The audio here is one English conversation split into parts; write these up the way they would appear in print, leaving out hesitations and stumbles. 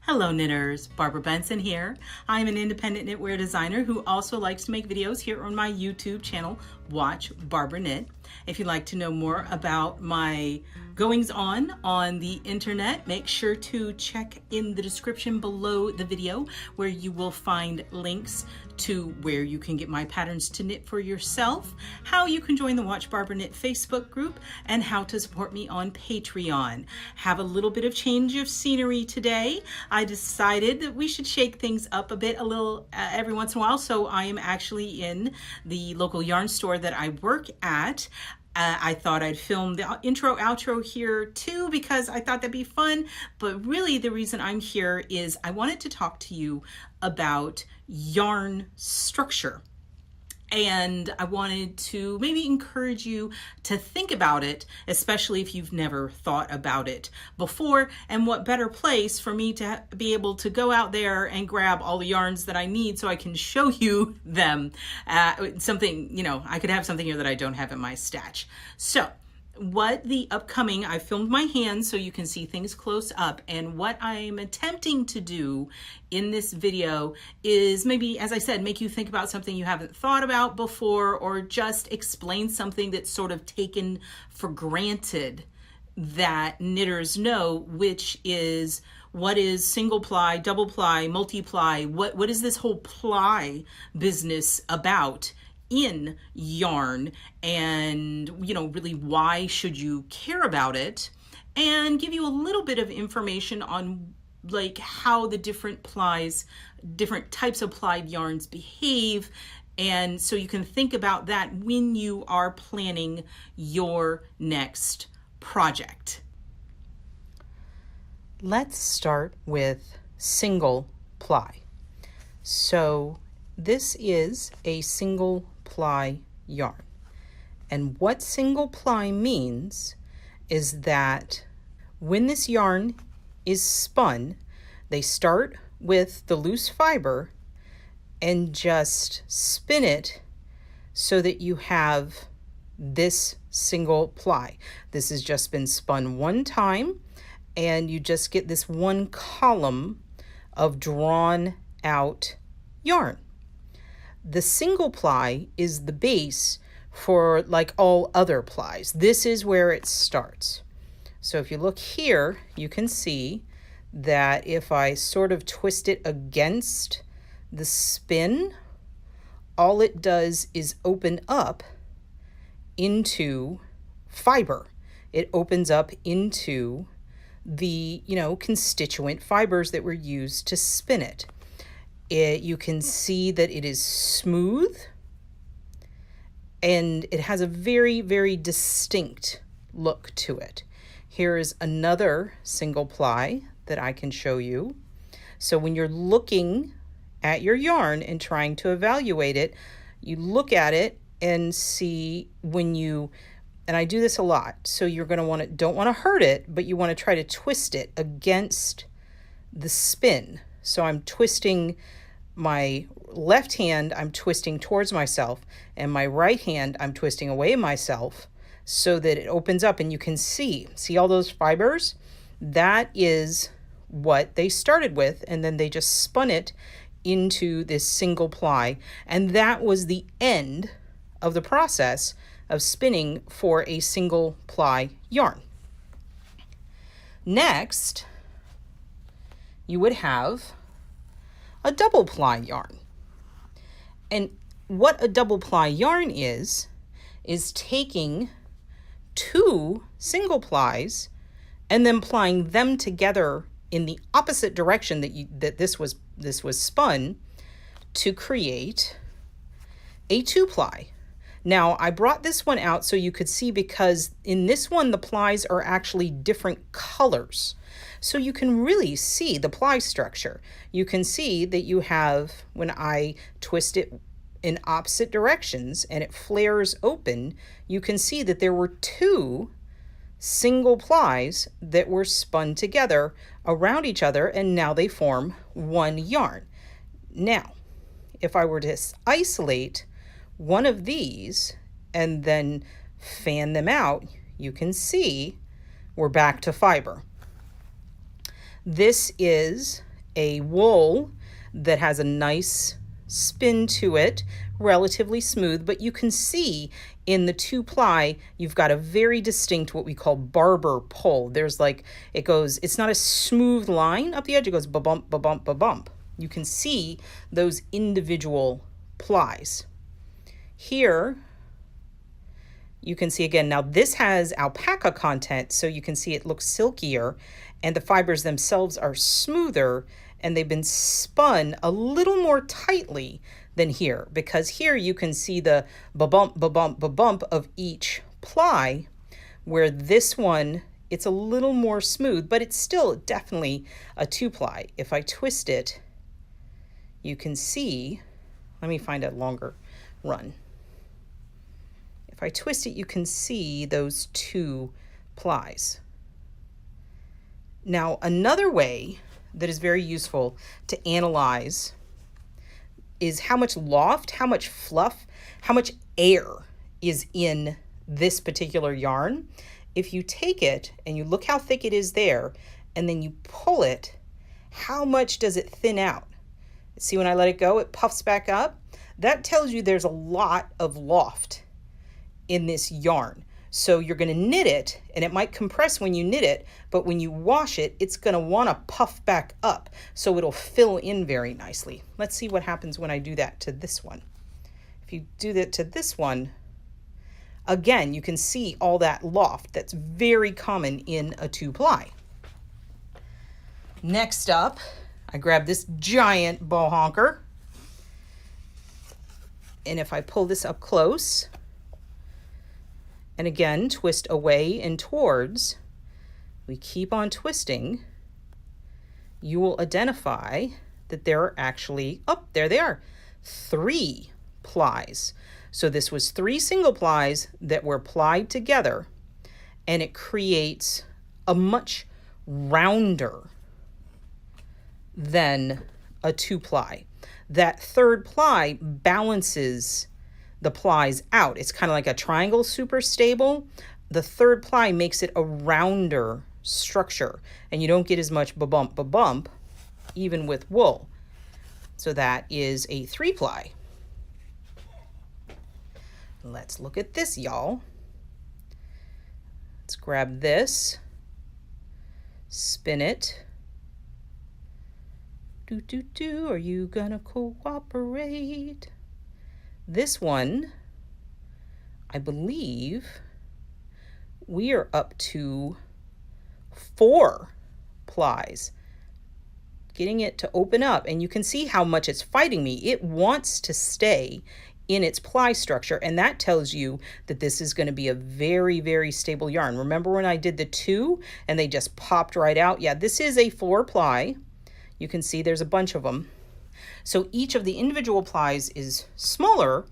Hello knitters, Barbara Benson here. I'm an independent knitwear designer who also likes to make videos here on my YouTube channel, Watch Barbara Knit. If you'd like to know more about my goings on the internet, make sure to check in the description below the video where you will find links to where you can get my patterns to knit for yourself, how you can join the Watch Barbara Knit Facebook group, and how to support me on Patreon. Have a little bit of change of scenery today. I decided that we should shake things up a bit, every once in a while, so I am actually in the local yarn store that I work at. I thought I'd film the intro outro here too because I thought that'd be fun, but really the reason I'm here is I wanted to talk to you about yarn structure. And I wanted to maybe encourage you to think about it, especially if you've never thought about it before. And what better place for me to be able to go out there and grab all the yarns that I need so I can show you them. Something, I could have something here that I don't have in my stash. So I filmed my hands so you can see things close up, and what I'm attempting to do in this video is maybe, as I said, make you think about something you haven't thought about before, or just explain something that's sort of taken for granted that knitters know, which is what is single ply, double ply, multi-ply, what is this whole ply business about in yarn, and really why should you care about it, and give you a little bit of information on like how the different types of plied yarns behave, and so you can think about that when you are planning your next project. Let's start with single ply. So this is a single ply yarn. And what single ply means is that when this yarn is spun, they start with the loose fiber and just spin it so that you have this single ply. This has just been spun one time, and you just get this one column of drawn out yarn. The single ply is the base for like all other plies. This is where it starts. So if you look here, you can see that if I sort of twist it against the spin, all it does is open up into fiber. It opens up into the, constituent fibers that were used to spin it. You can see that it is smooth, and it has a very, very distinct look to it. Here is another single ply that I can show you. So when you're looking at your yarn and trying to evaluate it, you look at it and see and I do this a lot, so you're going to don't want to hurt it, but you want to try to twist it against the spin. So I'm twisting my left hand, I'm twisting towards myself, and my right hand, I'm twisting away myself so that it opens up and you can see all those fibers? That is what they started with, and then they just spun it into this single ply, and that was the end of the process of spinning for a single ply yarn. Next, you would have a double ply yarn. And what a double ply yarn is taking two single plies and then plying them together in the opposite direction that this was spun to create a two ply. Now, I brought this one out so you could see, because in this one the plies are actually different colors. So you can really see the ply structure. You can see that you have, when I twist it in opposite directions and it flares open, you can see that there were two single plies that were spun together around each other, and now they form one yarn. Now, if I were to isolate one of these and then fan them out, you can see we're back to fiber. This is a wool that has a nice spin to it, relatively smooth, but you can see in the 2-ply, you've got a very distinct what we call barber pull. There's like, it's not a smooth line up the edge, it goes ba-bump, ba-bump, ba-bump. You can see those individual plies. Here, you can see again, now this has alpaca content, so you can see it looks silkier, and the fibers themselves are smoother, and they've been spun a little more tightly than here, because here you can see the ba-bump, ba-bump, ba-bump of each ply, where this one, it's a little more smooth, but it's still definitely a 2-ply. If I twist it, you can see, let me find a longer run. If I twist it, you can see those 2 plies. Now, another way that is very useful to analyze is how much loft, how much fluff, how much air is in this particular yarn. If you take it and you look how thick it is there, and then you pull it, how much does it thin out? See, when I let it go, it puffs back up. That tells you there's a lot of loft in this yarn. So you're going to knit it, and it might compress when you knit it, but when you wash it, it's going to want to puff back up, so it'll fill in very nicely. Let's see what happens when I do that to this one. If you do that to this one, again, you can see all that loft that's very common in a 2-ply. Next up, I grab this giant ball honker, and if I pull this up close, and again, twist away and towards, we keep on twisting, you will identify that there are actually, oh, there they are, 3 plies. So this was 3 single plies that were plied together, and it creates a much rounder than a 2-ply. That 3rd ply balances the plies out. It's kind of like a triangle, super stable. The 3rd ply makes it a rounder structure, and you don't get as much ba-bump, ba-bump, even with wool. So that is a 3-ply. Let's look at this, y'all. Let's grab this, spin it. Are you gonna cooperate? This one, I believe we are up to 4 plies. Getting it to open up, and you can see how much it's fighting me. It wants to stay in its ply structure, and that tells you that this is going to be a very, very stable yarn. Remember when I did the 2 and they just popped right out? Yeah, this is a 4-ply. You can see there's a bunch of them. So each of the individual plies is smaller,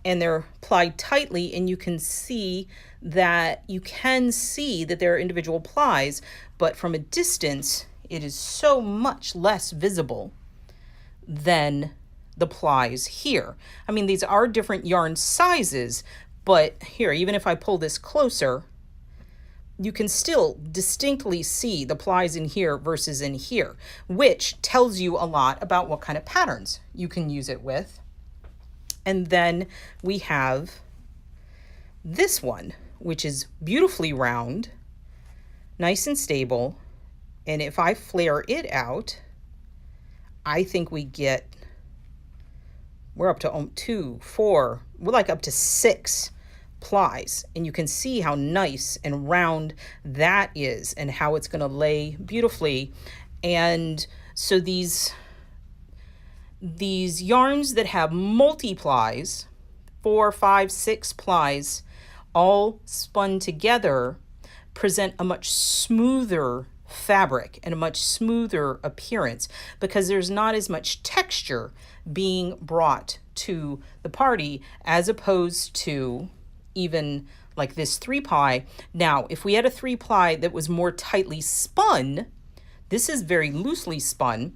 and they're plied tightly, and you can see that there are individual plies, but from a distance, it is so much less visible than the plies here. I mean, these are different yarn sizes, but here, even if I pull this closer, you can still distinctly see the plies in here versus in here, which tells you a lot about what kind of patterns you can use it with. And then we have this one, which is beautifully round, nice and stable. And if I flare it out, I think we're up to 2, 4, we're like up to 6 plies, and you can see how nice and round that is and how it's going to lay beautifully. And so these yarns that have multi-plies, 4, 5, 6 plies, all spun together, present a much smoother fabric and a much smoother appearance, because there's not as much texture being brought to the party as opposed to even like this 3-ply. Now, if we had a 3-ply that was more tightly spun, this is very loosely spun.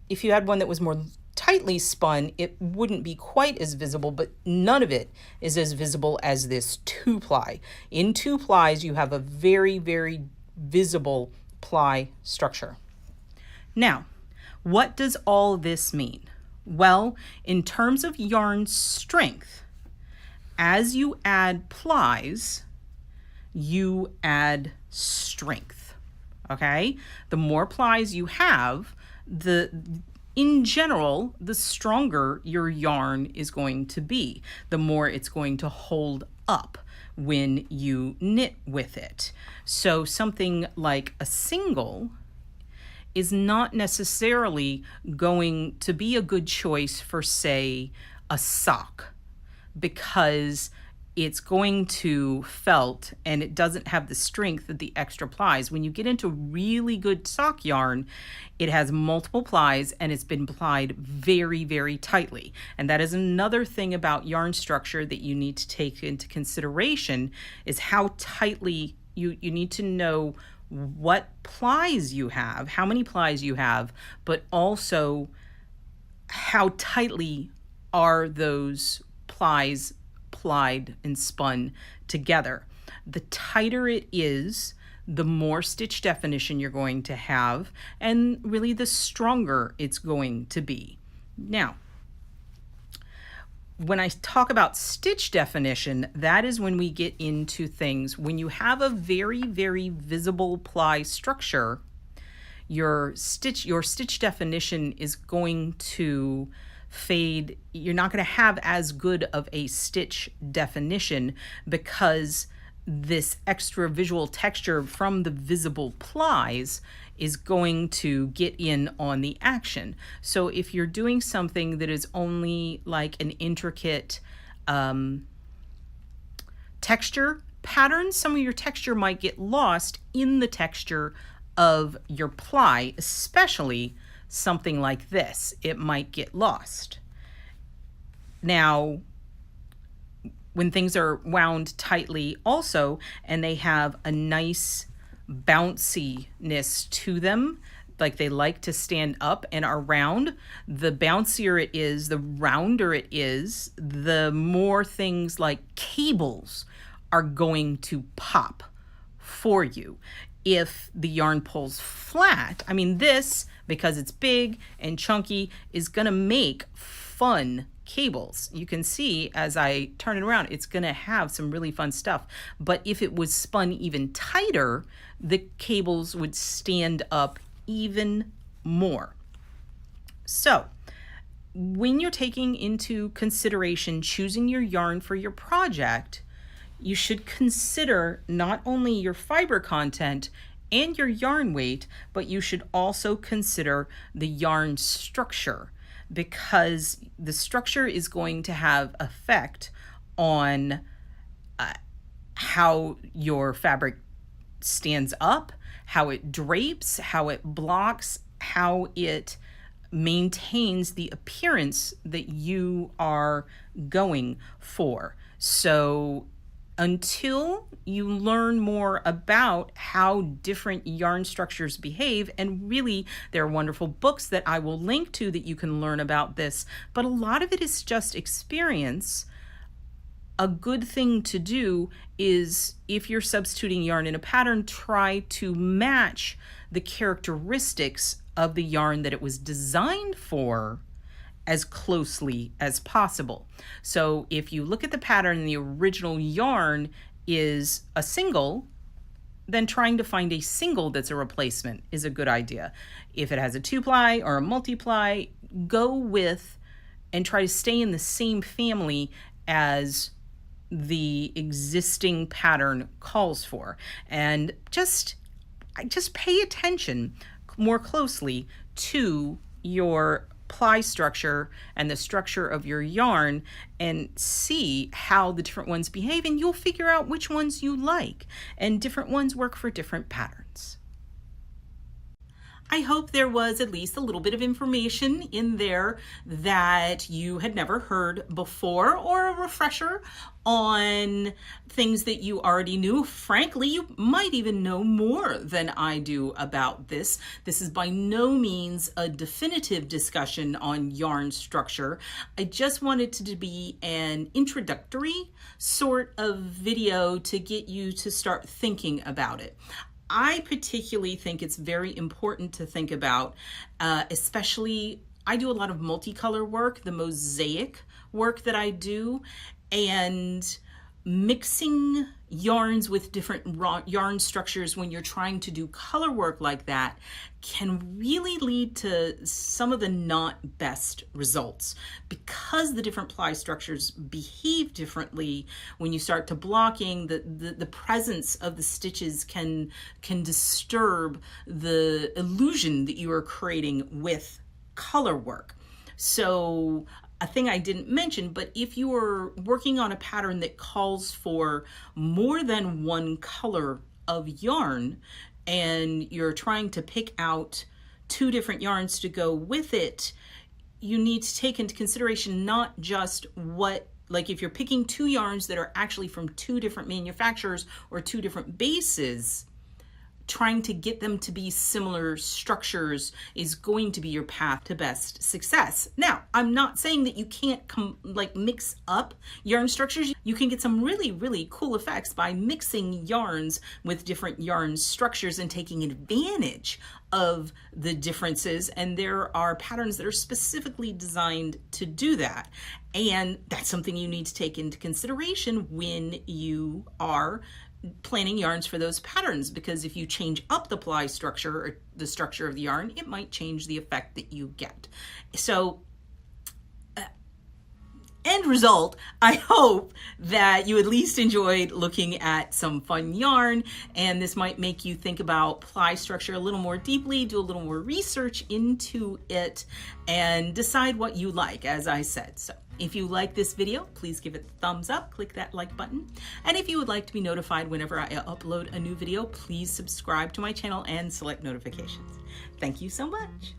If you had one that was more tightly spun, it wouldn't be quite as visible, but none of it is as visible as this 2-ply. In 2 plies, you have a very, very visible ply structure. Now, What does all this mean? Well, in terms of yarn strength, as you add plies, you add strength, okay? The more plies you have, in general, the stronger your yarn is going to be, the more it's going to hold up when you knit with it. So something like a single is not necessarily going to be a good choice for, say, a sock, because it's going to felt and it doesn't have the strength of the extra plies. When you get into really good sock yarn, it has multiple plies and it's been plied very, very tightly. And that is another thing about yarn structure that you need to take into consideration, is how tightly you need to know what plies you have, how many plies you have, but also how tightly are those plies plied and spun together. The tighter it is, the more stitch definition you're going to have, and really the stronger it's going to be. Now, when I talk about stitch definition, that is when we get into things. When you have a very, very visible ply structure, your stitch definition is going to fade. You're not going to have as good of a stitch definition, because this extra visual texture from the visible plies is going to get in on the action. So if you're doing something that is only like an intricate texture pattern, some of your texture might get lost in the texture of your ply, especially something like this. It might get lost. Now, when things are wound tightly also, and they have a nice bounciness to them, like they like to stand up and are round, the bouncier it is, the rounder it is, the more things like cables are going to pop for you. If the yarn pulls flat, I mean, this, because it's big and chunky, is gonna make fun cables. You can see as I turn it around, it's gonna have some really fun stuff. But if it was spun even tighter, the cables would stand up even more. So when you're taking into consideration choosing your yarn for your project, you should consider not only your fiber content and your yarn weight, but you should also consider the yarn structure, because the structure is going to have effect on how your fabric stands up, how it drapes, how it blocks, how it maintains the appearance that you are going for. So until you learn more about how different yarn structures behave, and really there are wonderful books that I will link to that you can learn about this, but a lot of it is just experience. A good thing to do is, if you're substituting yarn in a pattern, try to match the characteristics of the yarn that it was designed for as closely as possible. So if you look at the pattern and the original yarn is a single, then trying to find a single that's a replacement is a good idea. If it has a 2-ply or a multiply, go with and try to stay in the same family as the existing pattern calls for. And just pay attention more closely to your ply structure and the structure of your yarn, and see how the different ones behave, and you'll figure out which ones you like, and different ones work for different patterns. I hope there was at least a little bit of information in there that you had never heard before, or a refresher on things that you already knew. Frankly, you might even know more than I do about this. This is by no means a definitive discussion on yarn structure. I just wanted to be an introductory sort of video to get you to start thinking about it. I particularly think it's very important to think about, especially I do a lot of multicolor work, the mosaic work that I do, and mixing yarns with different yarn structures when you're trying to do color work like that can really lead to some of the not best results, because the different ply structures behave differently. When you start to blocking, the presence of the stitches can disturb the illusion that you are creating with color work. So a thing I didn't mention, but if you are working on a pattern that calls for more than one color of yarn and you're trying to pick out 2 different yarns to go with it, you need to take into consideration not just what, like if you're picking 2 yarns that are actually from 2 different manufacturers or 2 different bases, trying to get them to be similar structures is going to be your path to best success. Now, I'm not saying that you can't mix up yarn structures. You can get some really, really cool effects by mixing yarns with different yarn structures and taking advantage of the differences. And there are patterns that are specifically designed to do that. And that's something you need to take into consideration when you are planning yarns for those patterns, because if you change up the ply structure or the structure of the yarn, it might change the effect that you get. So end result, I hope that you at least enjoyed looking at some fun yarn, and this might make you think about ply structure a little more deeply, do a little more research into it, and decide what you like, as I said. So if you like this video, please give it a thumbs up, click that like button. And if you would like to be notified whenever I upload a new video, please subscribe to my channel and select notifications. Thank you so much.